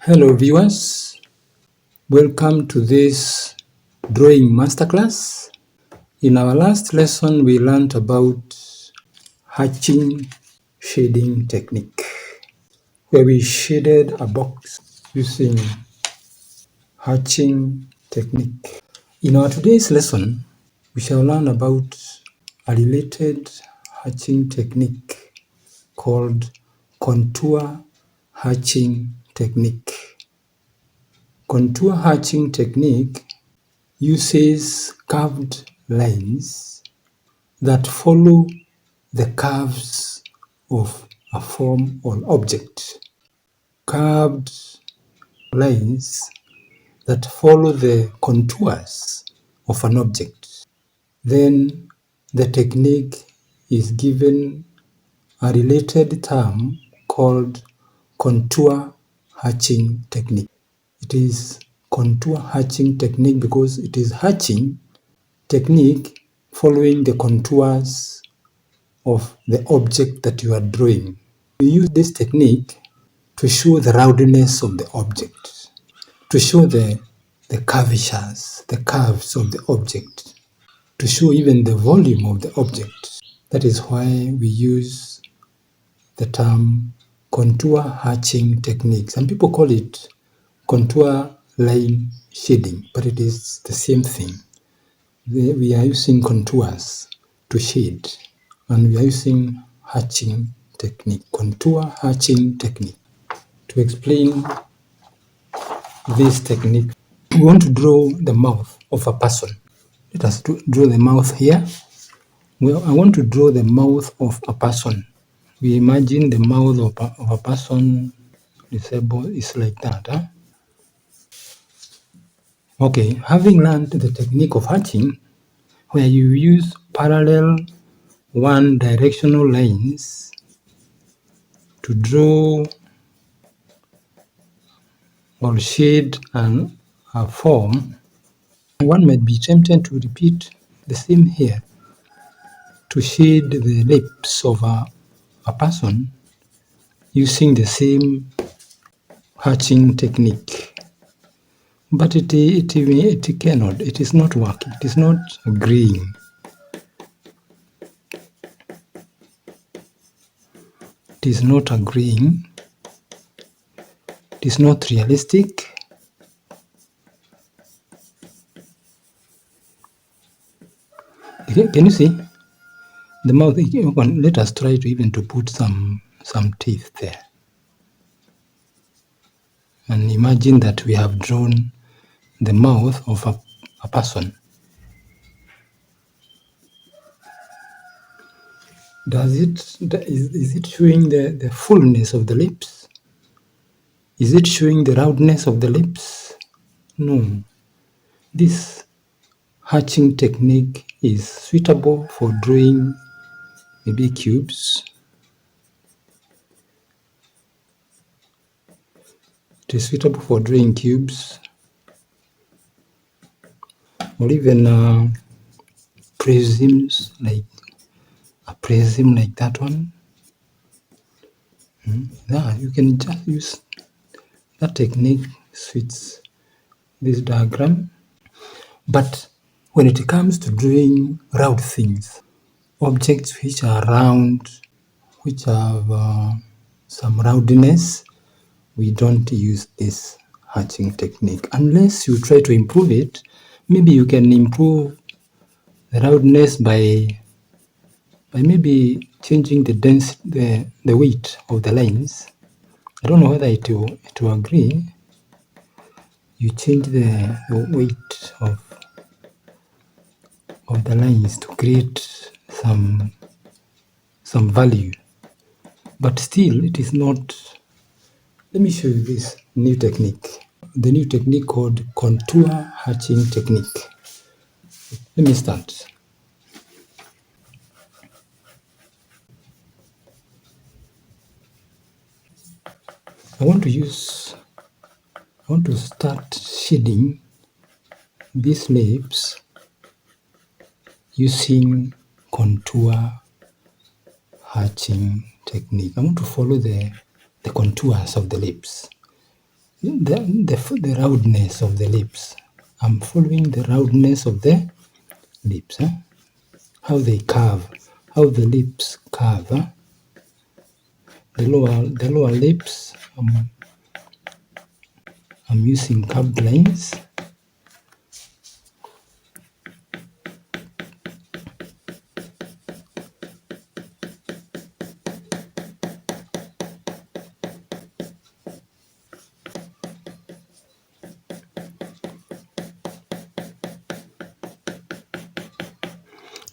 Hello viewers, welcome to this drawing masterclass. In our last lesson we learned about hatching shading technique, where we shaded a box using hatching technique. In our today's lesson we shall learn about a related hatching technique called contour hatching technique. Contour hatching technique uses curved lines that follow the curves of a form or object. Curved lines that follow the contours of an object. Then the technique is given a related term called contour hatching technique. It is contour hatching technique because it is hatching technique following the contours of the object that you are drawing. You use this technique to show the roundness of the object, to show the curvatures, the curves of the object, to show even the volume of the object. That is why we use the term contour hatching technique. Some people call it contour line shading, but it is the same thing. We are using contours to shade, and we are using hatching technique, contour hatching technique. To explain this technique, we want to draw the mouth of a person. Let us draw the mouth here. Well, I want to draw the mouth of a person. We imagine the mouth of a person disabled is like that. Huh? Okay, having learned the technique of hatching, where you use parallel one-directional lines to draw or shade a form, one might be tempted to repeat the same here, to shade the lips of a person using the same hatching technique. But it cannot, it is not working, it is not agreeing. It is not agreeing, it is not realistic. Can you see the mouth? Let us try to even to put some teeth there, and imagine that we have drawn the mouth of a person. Is it showing the fullness of the lips? Is it showing the roundness of the lips? No. This hatching technique is suitable for drawing maybe cubes. It is suitable for drawing cubes, or even prisms, like a prism like that one. Yeah, you can just use that technique, suits this diagram. But when it comes to drawing round things, objects which are round, which have some roundness, we don't use this hatching technique. Unless you try to improve it, maybe you can improve the roundness by maybe changing the weight of the lines. I don't know whether it will agree. You change the weight of the lines to create some value, but still it is not. Let me show you this new technique, the new technique called contour hatching technique. Let me start. I want to start shading these lips using contour hatching technique. I want to follow the contours of the lips. the roundness of the lips. I'm following the roundness of the lips, how they curve, how the lips curve. The lower lips, I'm using curved lines.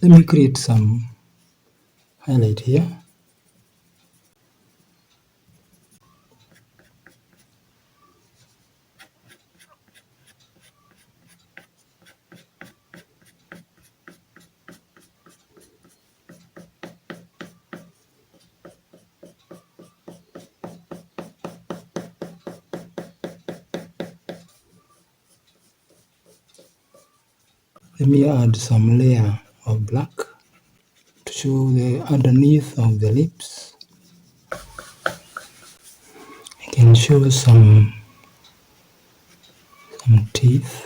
Let me create some highlight here. Let me add some layer of black to show the underneath of the lips. I can show some teeth.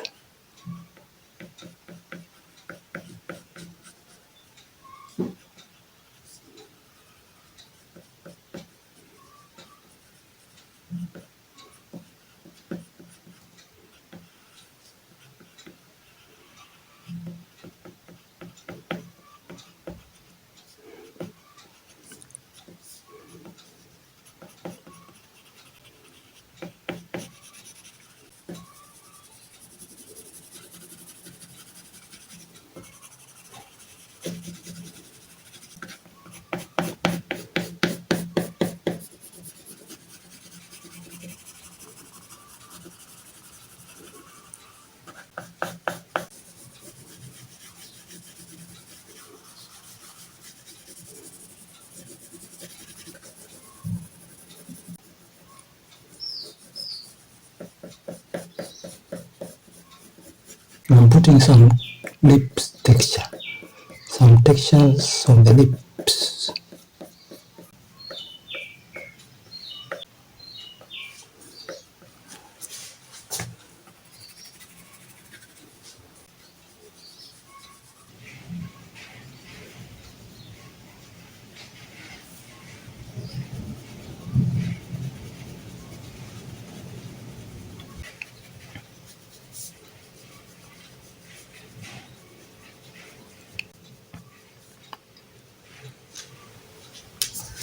I'm putting some lips texture, some textures of the lips.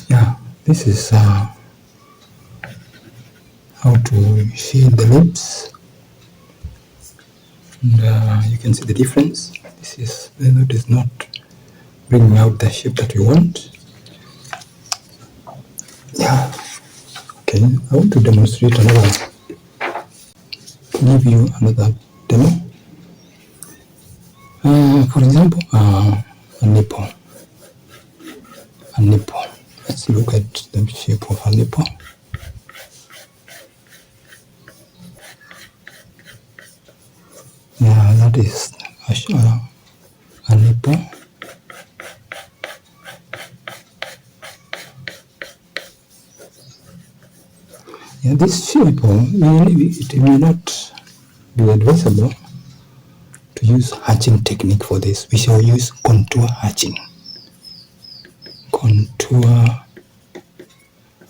Yeah, this is how to shade the lips, and you can see the difference. The note is not bringing out the shape that we want. Yeah, okay, I want to demonstrate give you another demo. For example, a nipple. Let's look at the shape of a nipple. Yeah, that is a nipple. Yeah, this shape, it may not be advisable to use hatching technique for this. We shall use contour hatching. Contour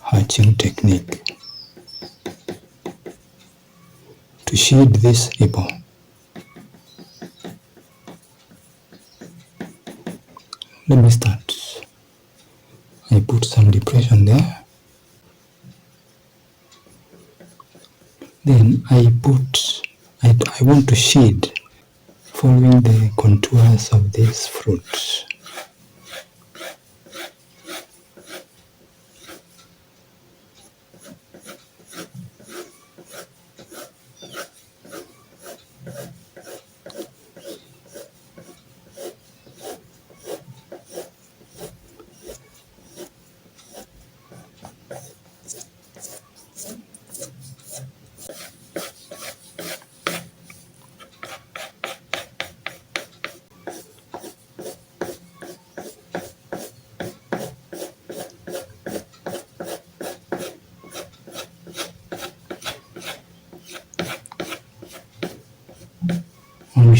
hatching technique to shade this nipple. Let me start. I put some depression there. Then I want to shade following the contours of this fruit.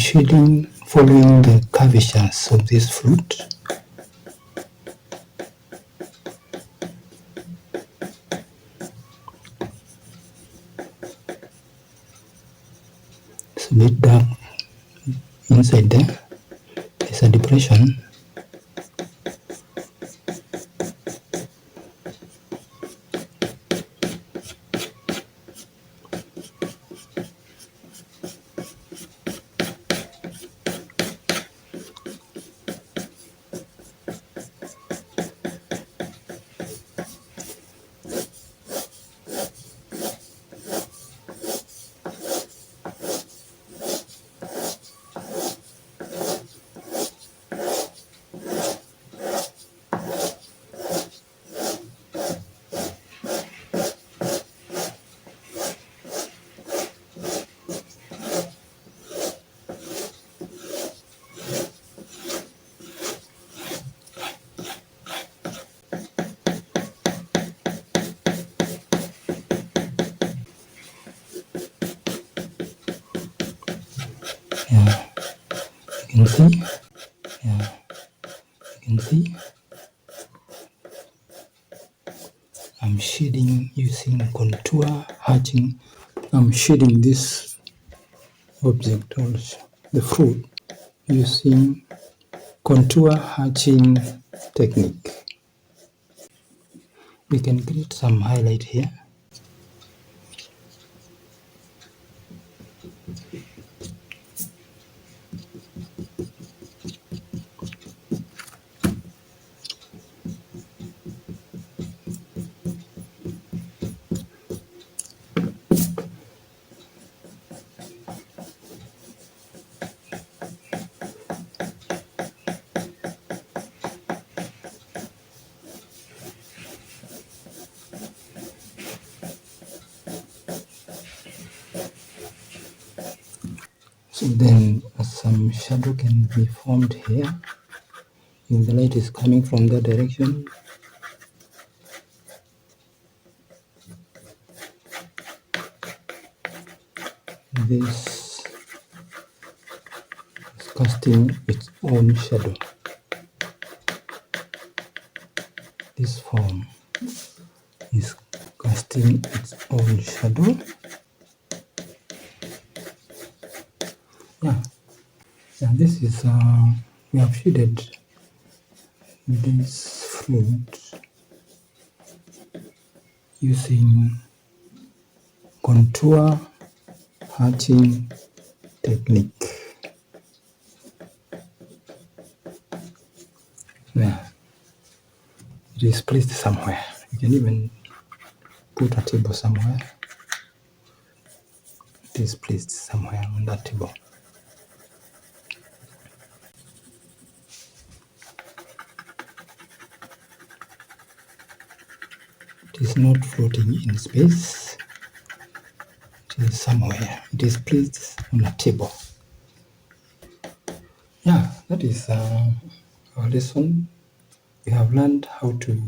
shading following the curvatures of this fruit. It's a bit dark inside there. There's a depression. Yeah, you can see. Yeah, you can see. I'm shading using contour hatching. I'm shading this object also, the fruit, using contour hatching technique. We can create some highlight here. So then some shadow can be formed here. If the light is coming from that direction, this is casting its own shadow. This form is casting its own shadow. Yeah, and this is we have shaded this fruit using contour hatching technique. Yeah, it is placed somewhere. You can even put a table somewhere. It is placed somewhere on that table. It is not floating in space. It is somewhere. It is placed on a table. Yeah, that is our lesson. We have learned how to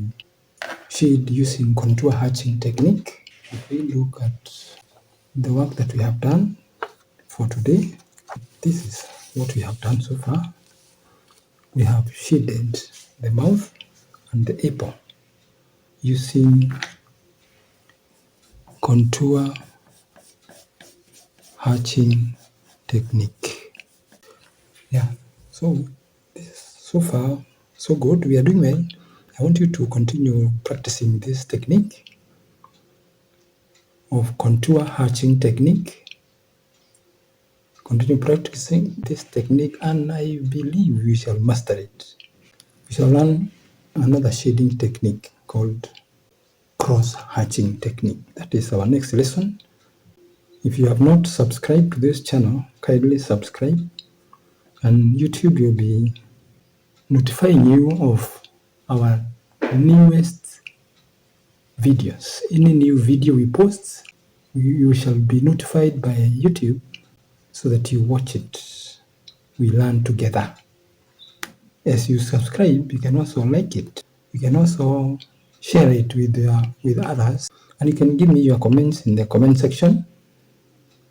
shade using contour hatching technique. If we look at the work that we have done for today, this is what we have done so far. We have shaded the mouth and the apple using contour hatching technique. Yeah, so so far so good. We are doing well. I want you to continue practicing this technique of contour hatching technique. Continue practicing this technique, and I believe we shall master it. We shall learn another shading technique called cross hatching technique. That is our next lesson. If you have not subscribed to this channel, kindly subscribe, and YouTube will be notifying you of our newest videos. Any new video we post, you shall be notified by YouTube so that you watch it. We learn together. As you subscribe, you can also like it. You can also share it with others, and you can give me your comments in the comment section.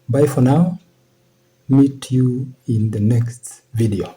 Bye for now. meet you in the next video.